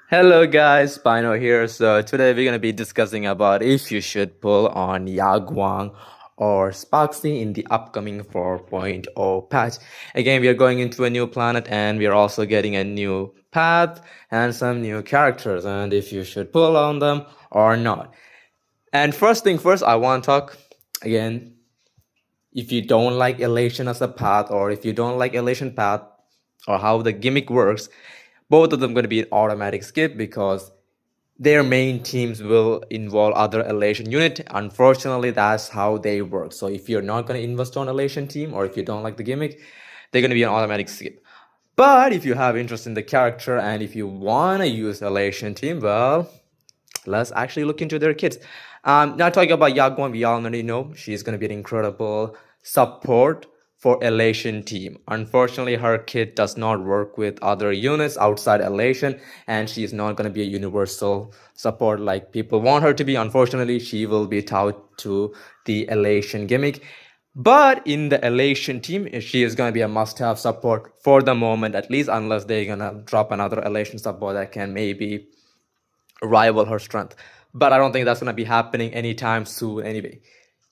Hello guys, Spino here. So today we're gonna be discussing about if you should pull on Guang or Sparxie in the upcoming 4.0 patch. Again, we are going into a new planet and we are also getting a new path and some new characters and if you should pull on them or not. And first thing first, I want to talk again. If you don't like Elation as a path or if you don't like Elation path or how the gimmick works, both of them going to be an automatic skip because their main teams will involve other elation unit. Unfortunately, that's how they work. So if you're not going to invest on elation team or if you don't like the gimmick, they're going to be an automatic skip. But if you have interest in the character and if you want to use elation team, well, let's actually look into their kits. Now talking about Yaguan, we already know she's going to be an incredible support for Elation team. Unfortunately, her kit does not work with other units outside Elation, and she is not going to be a universal support like people want her to be. Unfortunately, she will be tied to the Elation gimmick. But in the Elation team, she is going to be a must-have support for the moment, at least, unless they're going to drop another Elation support that can maybe rival her strength. But I don't think that's going to be happening anytime soon anyway.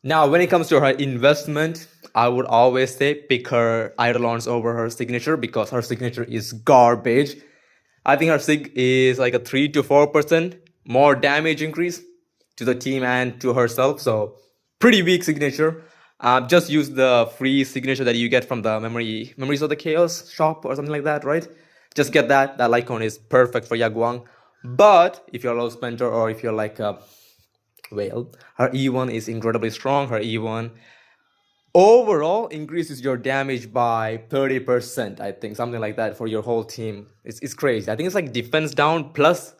Now, when it comes to her investment, I would always say pick her Eidolons over her signature because her signature is garbage. I think her sig is like a 3 to 4% more damage increase to the team and to herself. So, pretty weak signature. Just use the free signature that you get from the Memories of the Chaos shop or something like that, right? Just get that. That Lycon is perfect for Yaguang. But if you're a low spender or if you're like a whale, her E1 is incredibly strong. Her E1 overall increases your damage by 30%, I think, something like that for your whole team. It's crazy. I think it's like defense down plus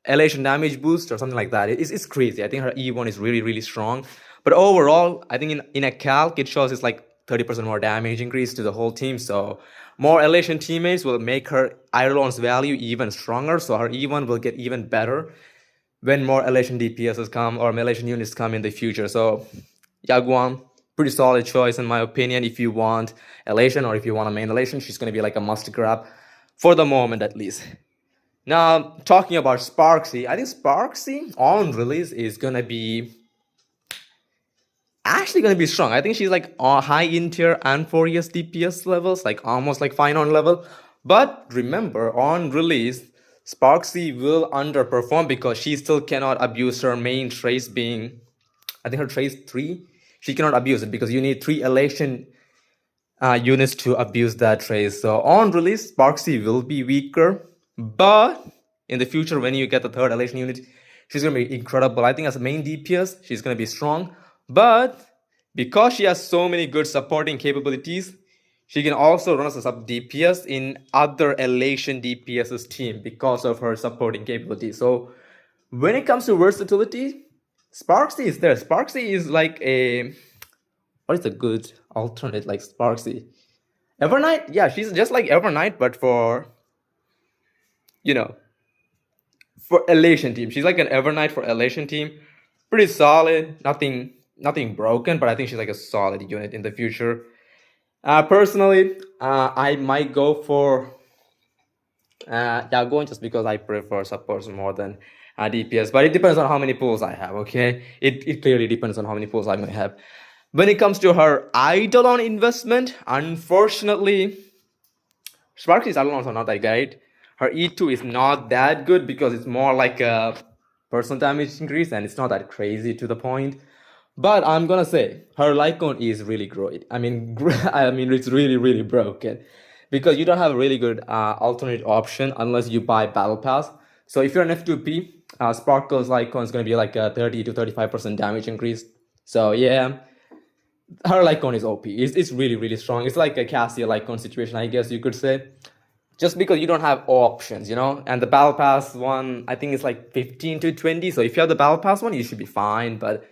elation damage boost or something like that. It's crazy. I think her E1 is really, really strong. But overall, I think in a calc, it shows it's like 30% more damage increase to the whole team. So more elation teammates will make her Eidolon's value even stronger. So her E1 will get even better when more elation DPSs come or elation units come in the future. So Yaguan, pretty solid choice in my opinion. If you want elation or if you want a main elation, she's going to be like a must grab for the moment at least. Now, talking about Sparxie, I think Sparxie on release is going to be actually going to be strong. I think she's like high in tier and 4 years DPS levels, like almost like fine on level. But remember, on release, Sparxie will underperform because she still cannot abuse her main trace being, I think her trace 3. She cannot abuse it because you need 3 elation units to abuse that trace. So on release, Sparxie will be weaker. But in the future, when you get the 3rd elation unit, she's going to be incredible. I think as a main DPS, she's going to be strong. But because she has so many good supporting capabilities, she can also run as a sub DPS in other elation DPS's team because of her supporting capabilities. So when it comes to versatility, Sparxie is there. Sparxie is like a, what is a good alternate like Sparxie? Evernight? Yeah, she's just like Evernight, but for, you know, for Elation team. She's like an Evernight for Elation team. Pretty solid. Nothing broken, but I think she's like a solid unit in the future. Personally, I might go for Yaguan just because I prefer supports more than DPS. But it depends on how many pulls I have, okay? It clearly depends on how many pulls I might have. When it comes to her Eidolon investment, unfortunately, Sparxie's Eidolons are not that great. Her E2 is not that good because it's more like a personal damage increase and it's not that crazy to the point. But I'm gonna say her Lycon is really great. I mean, it's really, really broken because you don't have a really good alternate option unless you buy Battle Pass. So if you're an F2P, Sparkle's Lycon is gonna be like a 30 to 35% damage increase. So yeah, her Lycon is OP. It's really, really strong. It's like a Cassia Lycon situation, I guess you could say. Just because you don't have options, you know? And the Battle Pass one, I think it's like 15 to 20. So if you have the Battle Pass one, you should be fine. But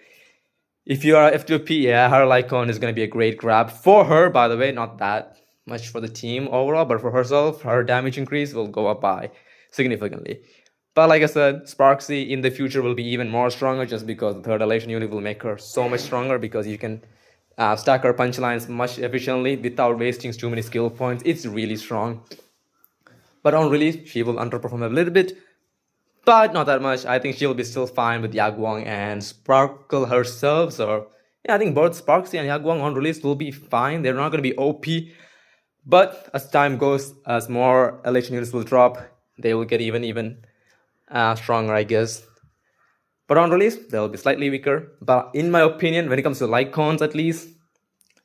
if you are F2P, yeah, her Lycon is going to be a great grab. For her, by the way, not that much for the team overall, but for herself, her damage increase will go up by significantly. But like I said, Sparxie in the future will be even more stronger just because the 3rd elation unit will make her so much stronger because you can stack her punch lines much efficiently without wasting too many skill points. It's really strong. But on release, she will underperform a little bit. but not that much. I think she'll be still fine with Yaguang and Sparkle herself. So yeah, I think both Sparxie and Yaguang on release will be fine. They're not going to be OP, but as time goes, as more elation units will drop, they will get even stronger, I guess. But on release, they'll be slightly weaker. But in my opinion, when it comes to Lycons at least,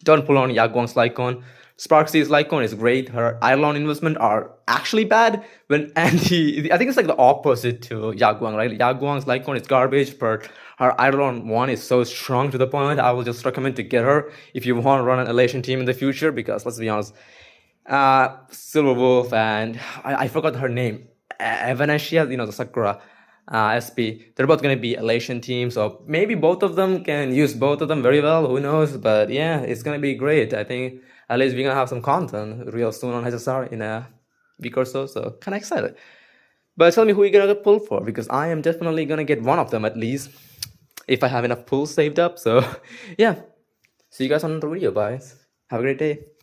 don't pull on Yaguang's Lycon. Sparxie's Lycon is great. Her Eidolon investment are actually bad. I think it's like the opposite to Yaguang, right? Yaguang's Lycon is garbage, but her Eidolon 1 is so strong to the point. I will just recommend to get her if you want to run an elation team in the future, because let's be honest, Silver Wolf and I forgot her name, Evanescia, the Sakura SP, they're both going to be elation teams, so maybe both of them can use both of them very well, who knows. But yeah, it's going to be great. I think at least we're going to have some content real soon on HSR in a week or so kind of excited. But tell me who you're going to pull for, because I am definitely going to get one of them at least, if I have enough pulls saved up. So yeah, see you guys on another video. Bye, have a great day.